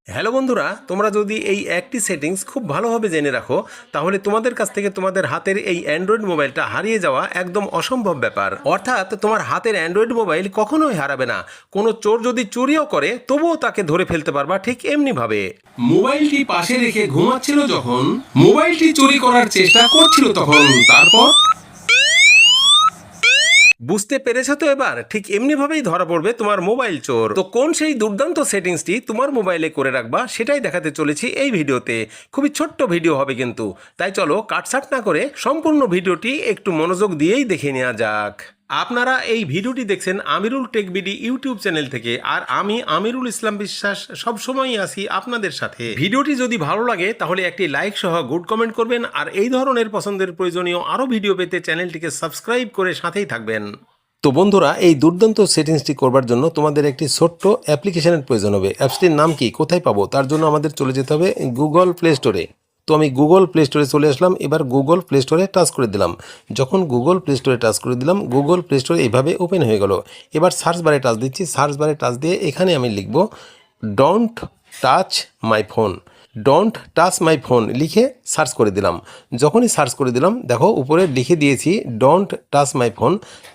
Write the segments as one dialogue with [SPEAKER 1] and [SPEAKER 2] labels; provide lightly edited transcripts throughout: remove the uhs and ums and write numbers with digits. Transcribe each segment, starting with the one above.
[SPEAKER 1] Hello বন্ধুরা, তোমরা যদি এই একটি সেটিংস খুব ভালোভাবে জেনে রাখো তাহলে তোমাদের কাছ থেকে তোমাদের হাতের এই অ্যান্ড্রয়েড মোবাইলটা হারিয়ে যাওয়া একদম অসম্ভব ব্যাপার। অর্থাৎ তোমার হাতের অ্যান্ড্রয়েড মোবাইল কখনোই হারাবে না। কোনো চোর যদি চুরিও করে তবুও তাকে ধরে ফেলতে পারবা ঠিক এমনি ভাবে। মোবাইলটি পাশে রেখে ঘুমাচ্ছিল যখন, মোবাইলটি চুরি করার চেষ্টা করছিল তখন, তারপর বুঝতে পেরেছো তো? এবার ঠিক এমনি ভাবেই ধরা পড়বে তোমার মোবাইল চোর। তো কোন সেই দুর্দান্ত সেটিংসটি তোমার মোবাইলে করে রাখবা সেটাই দেখাতে চলেছি এই ভিডিওতে। খুবই ছোট্ট ভিডিও হবে কিন্তু, তাই চলো কাটছাট না করে সম্পূর্ণ ভিডিওটি একটু মনোযোগ দিয়েই দেখে নেওয়া যাক। আপনারা এই ভিডিওটি দেখছেন আমিরুল টেক বিডি ইউটিউব চ্যানেল থেকে, আর আমি আমিরুল ইসলাম বিশ্বাস সবসময়ই আছি আপনাদের সাথে। ভিডিওটি যদি ভালো লাগে তাহলে একটি লাইক সহ গুড কমেন্ট করবেন, আর এই ধরনের পছন্দের প্রয়োজনীয় আরও ভিডিও পেতে চ্যানেলটিকে সাবস্ক্রাইব করে সাথেই থাকবেন। তো বন্ধুরা, এই দুর্দান্ত সেটিংসটি করবার জন্য তোমাদের একটি ছোট্ট অ্যাপ্লিকেশনের প্রয়োজন হবে। অ্যাপসটির নাম কি, কোথায় পাবো? তার জন্য আমাদের চলে যেতে হবে গুগল প্লে স্টোরে। তো আমি গুগল প্লে স্টোরে চলে আসলাম। এবার গুগল প্লে স্টোরে টাচ করে দিলাম। যখন গুগল প্লে স্টোরে টাচ করে দিলাম, গুগল প্লে স্টোরে এইভাবে ওপেন হয়ে গেল। এবার সার্চ বারে টাচ দিচ্ছি। সার্চ বারে টাচ দিয়ে এখানে আমি লিখব don't touch my phone. Don't touch my phone লিখে সার্চ করে দিলাম। যখনই সার্চ করে দিলাম, দেখো উপরে লিখে দিয়েছি ডোন্ট টাচ মাই ফোন।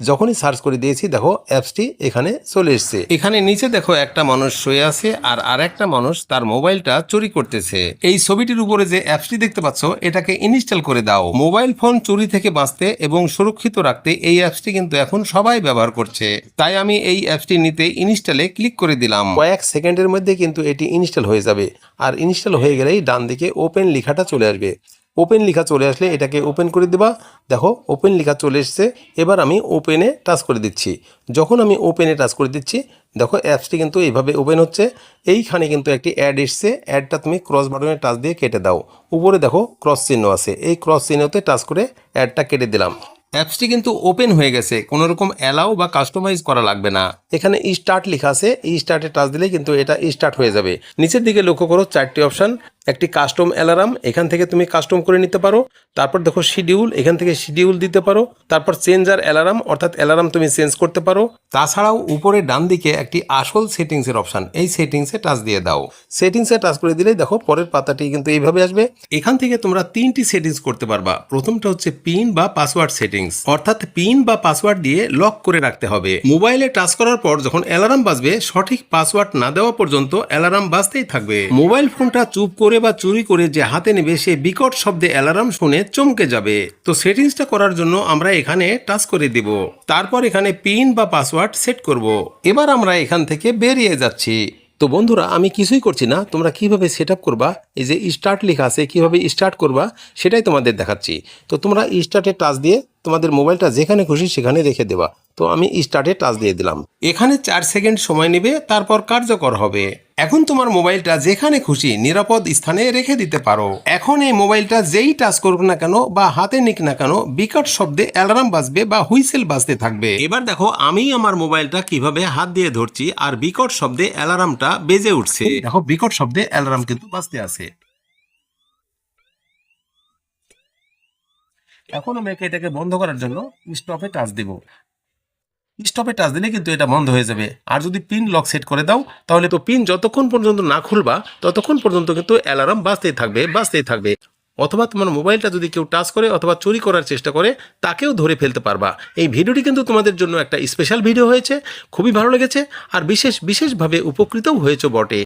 [SPEAKER 1] যখনই সার্চ করে দিয়েছি দেখো অ্যাপসটি এখানে চলে এসেছে। এখানে নিচে দেখো একটা মানুষ শুয়ে আছে আর একটা মানুষ তার মোবাইলটা চুরি করতেছে। এই ছবিটির উপরে যে অ্যাপসটি দেখতে পাচ্ছ এটাকে ইনস্টল করে দাও। মোবাইল ফোন চুরি থেকে বাঁচতে এবং সুরক্ষিত রাখতে এই অ্যাপসটি কিন্তু এখন সবাই ব্যবহার করছে। তাই আমি এই অ্যাপসটি নিতে ইনস্টলে ক্লিক করে দিলাম। কয়েক সেকেন্ডের মধ্যে কিন্তু এটি ইনস্টল হয়ে যাবে। আর ইনস্টল হয়ে গেলেই ডান দিকে ওপেন লেখাটা চলে আসবে। ওপেন লেখা চলে আসলে এটাকে ওপেন করে দেবা। দেখো ওপেন লেখা চলে এসছে। এবার আমি ওপেনে টাচ করে দিচ্ছি। যখন আমি ওপেনে টাচ করে দিচ্ছি দেখো অ্যাপসটি কিন্তু এইভাবে ওপেন হচ্ছে। এইখানে কিন্তু একটি অ্যাড এসছে। অ্যাডটা তুমি ক্রস বাটনে টাচ দিয়ে কেটে দাও। উপরে দেখো ক্রস চিহ্ন আছে, এই ক্রস চিহ্নতে টাচ করে অ্যাডটা কেটে দিলাম। অ্যাপসটি কিন্তু ওপেন হয়ে গেছে, কোনো রকম অ্যালাউ বা কাস্টমাইজ করা লাগবে না। এখানে স্টার্ট লেখা আছে, এই স্টার্টে টাচ দিলে কিন্তু এটা স্টার্ট হয়ে যাবে। নিচের দিকে লক্ষ্য করো চারটি অপশন। একটি কাস্টম অ্যালার্ম, এখান থেকে তুমি কাস্টম করে নিতে পারো। তারপর দেখো শিডিউল, এখান থেকে শিডিউল দিতে পারো। তারপর চেঞ্জার অ্যালার্ম, অর্থাৎ অ্যালার্ম তুমি চেঞ্জ করতে পারো। তাছাড়াও উপরে ডান দিকে একটি আসল সেটিংসের অপশন, এই সেটিংসে টাচ দিয়ে দাও। সেটিংসে টাচ করে দিলেই দেখো পরের পাতাটি কিন্তু এইভাবে আসবে। এখান থেকে তোমরা তিনটি সেটিংস করতে পারবা। প্রথমটা হচ্ছে পিন বা পাসওয়ার্ড সেটিংস, অর্থাৎ পিন বা পাসওয়ার্ড দিয়ে লক করে রাখতে হবে। মোবাইলে টাচ করার পর যখন অ্যালার্ম বাজবে সঠিক পাসওয়ার্ড না দেওয়া পর্যন্ত অ্যালার্ম বাজতেই থাকবে। মোবাইল ফোনটা চুপ করে বা চুরি করে যে হাতে নেবে সে বিকট শব্দে অ্যালার্ম শুনে চমকে যাবে। তো সেটিংসটা করার জন্য আমরা এখানে টাচ করে দিব। তারপর এখানে পিন বা পাসওয়ার্ড সেট করব। এবার আমরা এখান থেকে বেরিয়ে যাচ্ছি। তো বন্ধুরা, আমি কিছুই করছি না, তোমরা কিভাবে সেট আপ করবা, এই যে স্টার্ট লেখা আছে কিভাবে স্টার্ট করবা সেটাই তোমাদের দেখাচ্ছি। তো তোমরা স্টার্টে টাচ দিয়ে তোমাদের মোবাইলটা যেখানে খুশি সেখানে রেখে দেবা। তো আমি স্টার্টে টাচ দিয়ে দিলাম। এখানে 4 সেকেন্ড সময় নেবে, তারপর কার্যকর হবে। এখন তোমার মোবাইলটা যেখানে খুশি নিরাপদ স্থানে রেখে দিতে পারো। এখন এই মোবাইলটা যেই টাচ করুক না কেন বা হাতে নিক না কেন বিকট শব্দে অ্যালার্ম বাজবে বা হুইসেল বাজতে থাকবে। এবার দেখো আমি আমার মোবাইলটা কিভাবে হাত দিয়ে ধরছি আর বিকট শব্দে অ্যালার্মটা বেজে উঠছে। দেখো বিকট শব্দে অ্যালার্ম কিন্তু বাজতে আছে। এখন আমি এটাকে বন্ধ করার জন্য স্টপে টাচ দিব। স্টপে টাচ দিলে কিন্তু এটা বন্ধ হয়ে যাবে। আর যদি পিন লক সেট করে দাও তাহলে তো পিন যতক্ষণ পর্যন্ত না খুলবা ততক্ষণ পর্যন্ত কিন্তু অ্যালার্ম বাজতেই থাকবে বাজতেই থাকবে। অথবা তোমার মোবাইলটা যদি কেউ টাচ করে অথবা চুরি করার চেষ্টা করে তাকেও ধরে ফেলতে পারবা। এই ভিডিওটি কিন্তু তোমাদের জন্য একটা স্পেশাল ভিডিও হয়েছে, খুবই ভালো লেগেছে আর বিশেষভাবে উপকৃতও হয়েছে বটে।